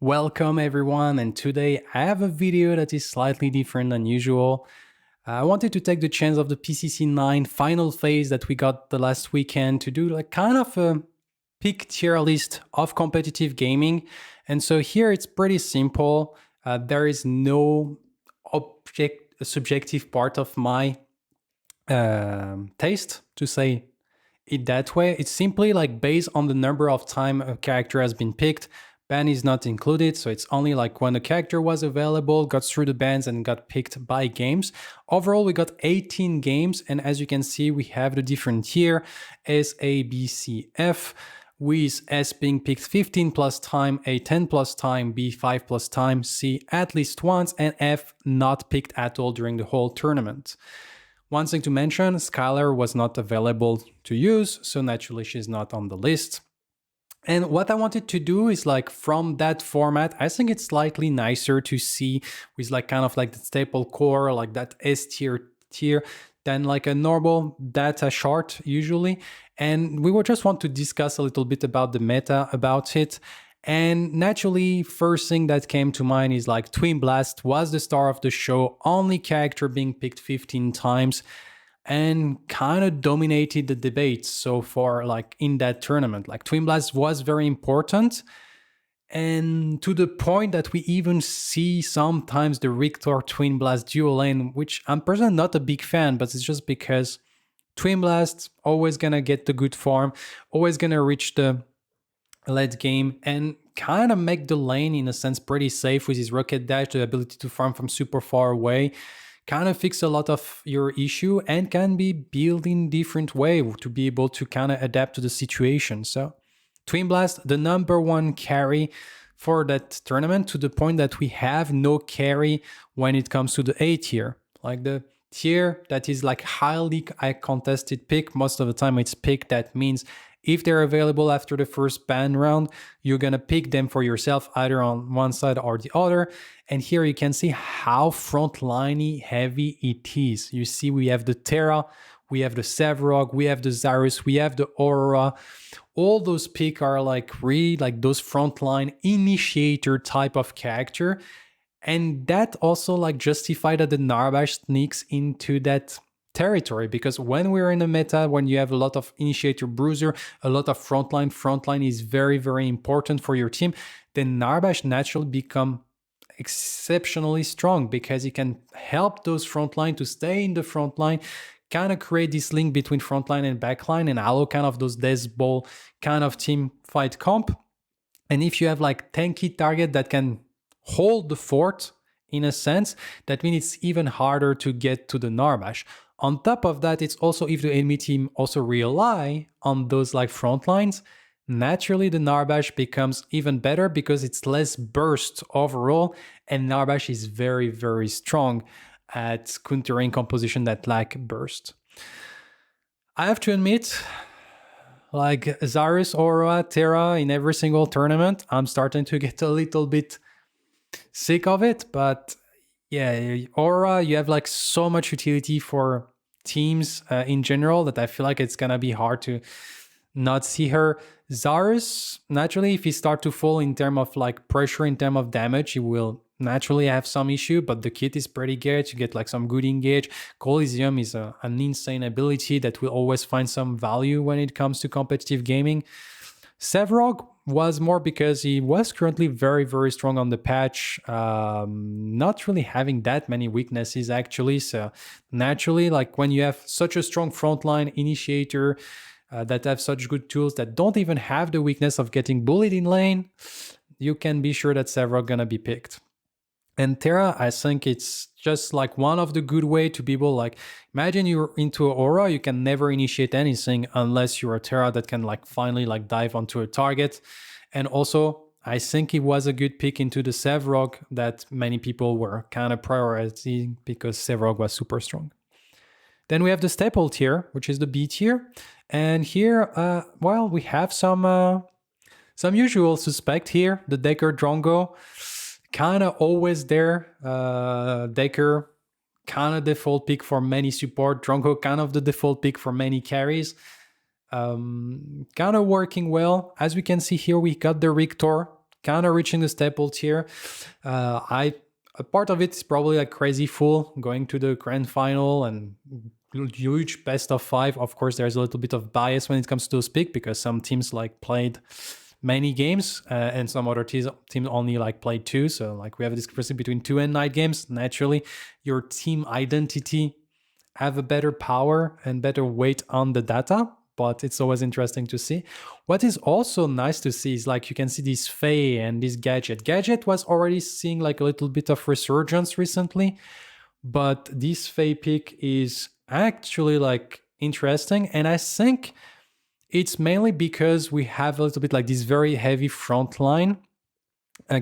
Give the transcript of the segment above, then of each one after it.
Welcome everyone, and today I have a video that is slightly different than usual. I wanted to take the chance of the PCC 9 final phase that we got the last weekend to do like kind of a pick tier list of competitive gaming. And so here it's pretty simple. There is no subjective part of my taste, to say it that way. It's simply like based on the number of time a character has been picked. Ban is not included, so it's only like when the character was available, got through the bans and got picked by games. Overall, we got 18 games, and as you can see, we have the different tier, S, A, B, C, F, with S being picked 15 plus time, A 10 plus time, B 5 plus time, C at least once, and F not picked at all during the whole tournament. One thing to mention, Skylar was not available to use, so naturally she's not on the list. And what I wanted to do is like from that format, I think it's slightly nicer to see with like kind of like the staple core, like that S tier than like a normal data chart usually. And we would just want to discuss a little bit about the meta about it. And naturally, first thing that came to mind is like Twinblast was the star of the show, only character being picked 15 times. And kind of dominated the debate so far, like in that tournament. Like Twinblast was very important, and to the point that we even see sometimes the Richter Twinblast dual lane, which I'm personally not a big fan, but it's just because Twinblast always gonna get the good farm, always gonna reach the late game, and kind of make the lane in a sense pretty safe with his rocket dash, the ability to farm from super far away. Kind of fix a lot of your issue and can be built in different way to be able to kind of adapt to the situation. So Twinblast, the number one carry for that tournament, to the point that we have no carry when it comes to the A tier. Like the tier that is like highly contested pick, most of the time it's pick. That means if they're available after the first ban round, you're gonna pick them for yourself either on one side or the other. And here you can see how frontliney heavy it is. You see we have the Terra, we have the Sevrog, we have the Zarus, we have the Aurora. All those picks are like really like those frontline initiator type of character. And that also like justified that the Narbash sneaks into that territory, because when we're in a meta, when you have a lot of initiator bruiser, a lot of frontline is very, very important for your team, then Narbash naturally become exceptionally strong because he can help those frontline to stay in the frontline, kind of create this link between frontline and backline and allow kind of those death ball kind of team fight comp. And if you have like tanky target that can hold the fort in a sense, that means it's even harder to get to the Narbash. On top of that, it's also if the enemy team also rely on those like front lines, naturally the Narbash becomes even better because it's less burst overall, and Narbash is very, very strong at countering composition that lack burst. I have to admit, like Zarus, Aurora, Terra in every single tournament, I'm starting to get a little bit sick of it, but yeah, Aurora, you have like so much utility for teams in general that I feel like it's gonna be hard to not see her. Zarus, naturally, if he start to fall in terms of like pressure, in terms of damage, he will naturally have some issue, but the kit is pretty good. You get like some good engage. Coliseum is an insane ability that will always find some value when it comes to competitive gaming. Sevrog was more because he was currently very, very strong on the patch, not really having that many weaknesses actually. So naturally, like when you have such a strong frontline initiator that have such good tools that don't even have the weakness of getting bullied in lane, you can be sure that Sevrog gonna be picked. And Terra, I think it's just like one of the good way to be able, like, imagine you're into Aura, you can never initiate anything unless you're a Terra that can like finally like dive onto a target. And also, I think it was a good pick into the Sevrog that many people were kind of prioritizing because Sevrog was super strong. Then we have the staple tier, which is the B tier. And here, well, we have some usual suspect here, the Decker Drongo. Kind of always there. Decker, kind of default pick for many support. Drongo, kind of the default pick for many carries. Kind of working well. As we can see here, we got the Richter kind of reaching the staple tier. A part of it is probably like Crazy Fool going to the grand final and huge best of 5. Of course, there's a little bit of bias when it comes to those pick because some teams like played many games and some other teams only like played 2. So like we have a discrepancy between 2 and 9 games. Naturally, your team identity have a better power and better weight on the data, but it's always interesting to see. What is also nice to see is like you can see this Faye and this Gadget. Gadget was already seeing like a little bit of resurgence recently, but this Faye pick is actually like interesting, and I think it's mainly because we have a little bit like this very heavy frontline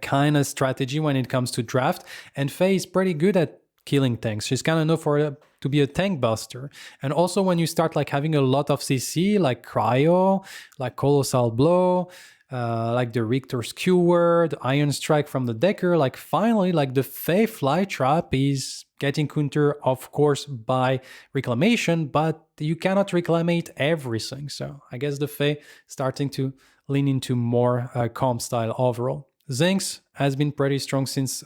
kind of strategy when it comes to draft, and Faye is pretty good at killing tanks. She's kind of known for to be a tank buster. And also when you start like having a lot of CC, like Cryo, like Colossal Blow, like the Richter Skewer, the Iron Strike from the Decker, like finally like the Faye Fly Trap is getting counter, of course, by Reclamation, but you cannot reclamate everything. So I guess the Faye starting to lean into more comp style overall. Zinx has been pretty strong since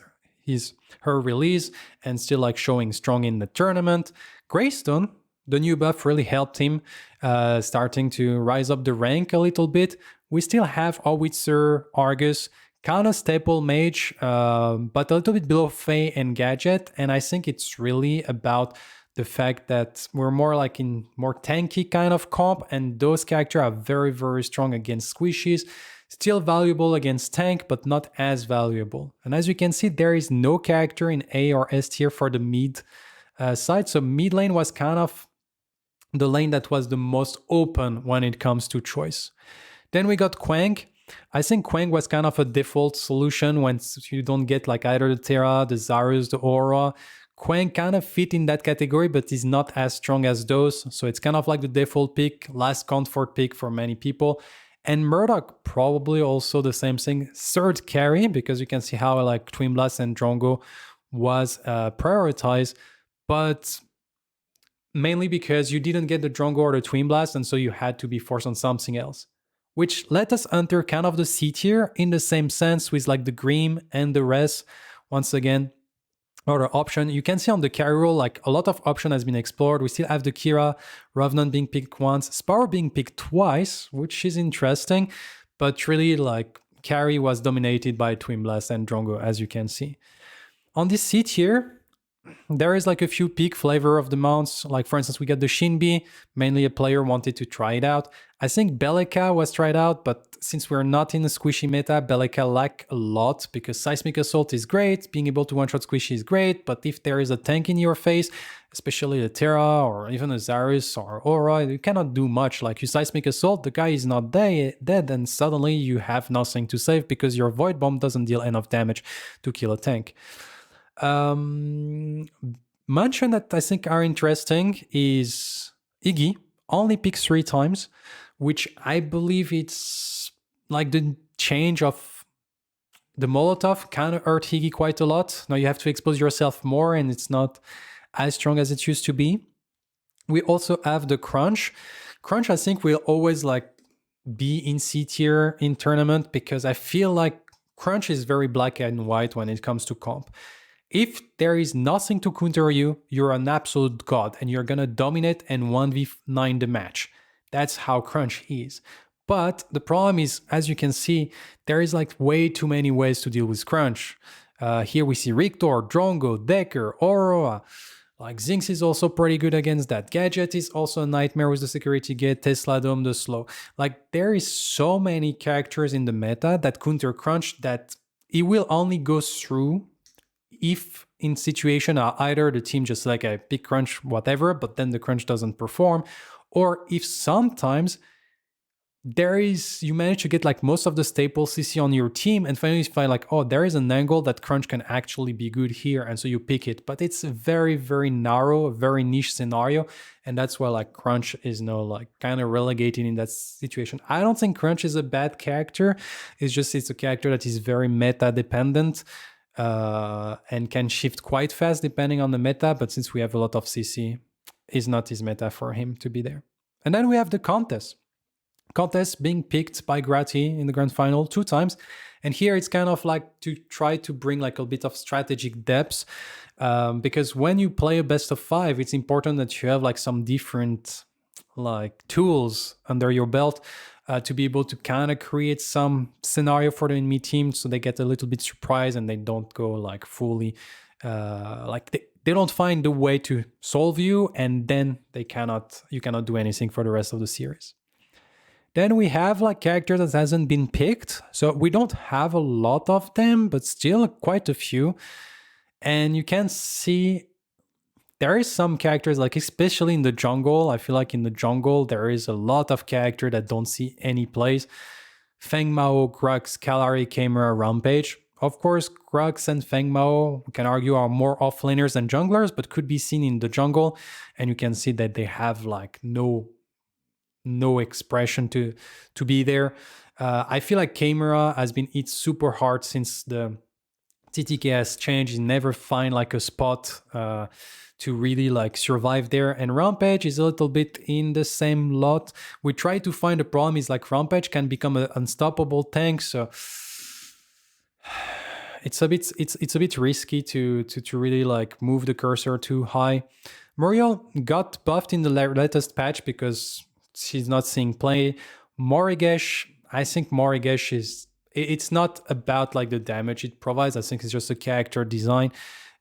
her release and still like showing strong in the tournament. Greystone, the new buff really helped him starting to rise up the rank a little bit. We still have Howitzer, Argus, kind of staple mage, but a little bit below Faye and Gadget. And I think it's really about the fact that we're more like in more tanky kind of comp, and those characters are very, very strong against squishies. Still valuable against tank, but not as valuable. And as you can see, there is no character in A or S tier for the mid side. So mid lane was kind of the lane that was the most open when it comes to choice. Then we got Quang. I think Quang was kind of a default solution when you don't get like either the Terra, the Zarus, the Aura. Quang kind of fit in that category, but is not as strong as those. So it's kind of like the default pick, last comfort pick for many people. And Murdoch, probably also the same thing. Third carry, because you can see how like Twinblast and Drongo was prioritized, but mainly because you didn't get the Drongo or the Twinblast, and so you had to be forced on something else. Which let us enter kind of the C tier in the same sense with like the Grim and the rest. Once again, other option. You can see on the carry roll, like a lot of option has been explored. We still have the Kira, Ravnon being picked once, Sparrow being picked twice, which is interesting, but really like carry was dominated by Twinblast and Drongo, as you can see. On this C tier, there is like a few peak flavor of the mounts. Like for instance, we got the Shinbi, mainly a player wanted to try it out. I think Beleka was tried out, but since we're not in a squishy meta, Beleka lack a lot because Seismic Assault is great, being able to one-shot squishy is great, but if there is a tank in your face, especially a Terra or even a Zarus or Aura, you cannot do much. Like you Seismic Assault, the guy is not dead, and suddenly you have nothing to save because your Void Bomb doesn't deal enough damage to kill a tank. Mention that I think are interesting is Iggy, only picks 3 times, which I believe it's like the change of the Molotov kind of hurt Iggy quite a lot. Now you have to expose yourself more and it's not as strong as it used to be. We also have the Crunch. Crunch I think will always like be in C tier in tournament because I feel like Crunch is very black and white when it comes to comp. If there is nothing to counter you, you're an absolute god and you're gonna dominate and 1v9 the match. That's how Crunch is. But the problem is, as you can see, there is like way too many ways to deal with Crunch. Here we see Richter, Drongo, Decker, Aurora. Like Zinx is also pretty good against that. Gadget is also a nightmare with the security gate, Tesla Dome, the slow. Like there is so many characters in the meta that counter Crunch that it will only go through if in situation either the team just like a pick Crunch, whatever, but then the Crunch doesn't perform, or if sometimes you manage to get like most of the staple CC on your team and finally find like, oh, there is an angle that Crunch can actually be good here, and so you pick it. But it's a very, very narrow, very niche scenario, and that's why like Crunch is now like kind of relegated in that situation. I don't think Crunch is a bad character. It's a character that is very meta dependent. And can shift quite fast depending on the meta, but since we have a lot of CC, it's not his meta for him to be there. And then we have the Contest. Contest being picked by Grati in the grand final 2 times, And here it's kind of like to try to bring like a bit of strategic depth, because when you play a best of 5, it's important that you have like some different like tools under your belt to be able to kind of create some scenario for the enemy team, so they get a little bit surprised and they don't go like fully like they don't find the way to solve you, and then you cannot do anything for the rest of the series. Then we have like characters that hasn't been picked. So we don't have a lot of them, but still quite a few. And you can see there is some characters, like especially in the jungle. I feel like in the jungle, there is a lot of characters that don't see any plays. Feng Mao, Grux, Kalari, Chimera, Rampage. Of course, Grux and Feng Mao, we can argue, are more offlaners than junglers, but could be seen in the jungle. And you can see that they have like no expression to be there. I feel like Chimera has been hit super hard since the TTK has changed. You never find like a spot to really like survive there. And Rampage is a little bit in the same lot. We try to find the problem is like Rampage can become an unstoppable tank, so it's a bit risky to really like move the cursor too high. Muriel got buffed in the latest patch because she's not seeing play. Morigesh, I think Morigesh is, it's not about like the damage it provides. I think it's just a character design.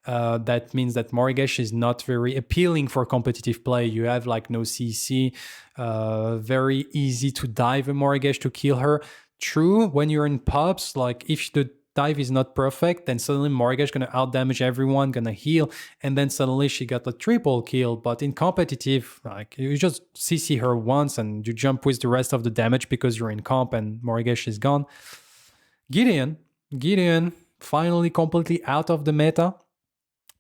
That means that Morigesh is not very appealing for competitive play. You have like no CC, very easy to dive a Morigesh to kill her. True, when you're in pubs, like if the dive is not perfect, then suddenly Morigesh gonna outdamage everyone, gonna heal, and then suddenly she got a triple kill. But in competitive, like you just CC her once and you jump with the rest of the damage because you're in comp and Morigesh is gone. Gideon finally completely out of the meta.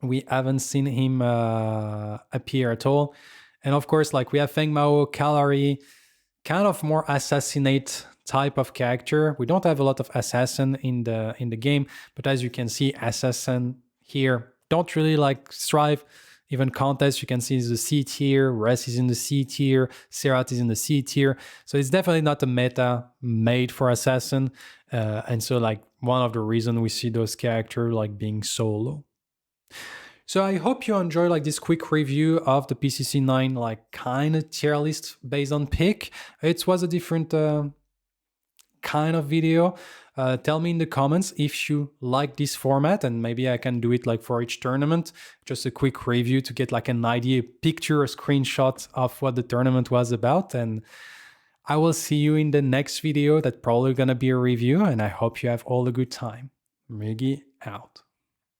We haven't seen him appear at all. And of course, like we have Feng Mao, Kalari, kind of more assassinate type of character. We don't have a lot of assassin in the game, but as you can see, assassin here don't really like strive. Even contest, you can see is the C tier, Res is in the C tier, Serat is in the C tier. So it's definitely not a meta made for assassin. And so like one of the reasons we see those characters like being so low. So I hope you enjoy like this quick review of the PCC 9 like kind of tier list based on pick. It was a different kind of video. Tell me in the comments if you like this format, and maybe I can do it like for each tournament. Just a quick review to get like an idea, picture, a screenshot of what the tournament was about. And I will see you in the next video. That's probably gonna be a review, and I hope you have all a good time. Mugi out.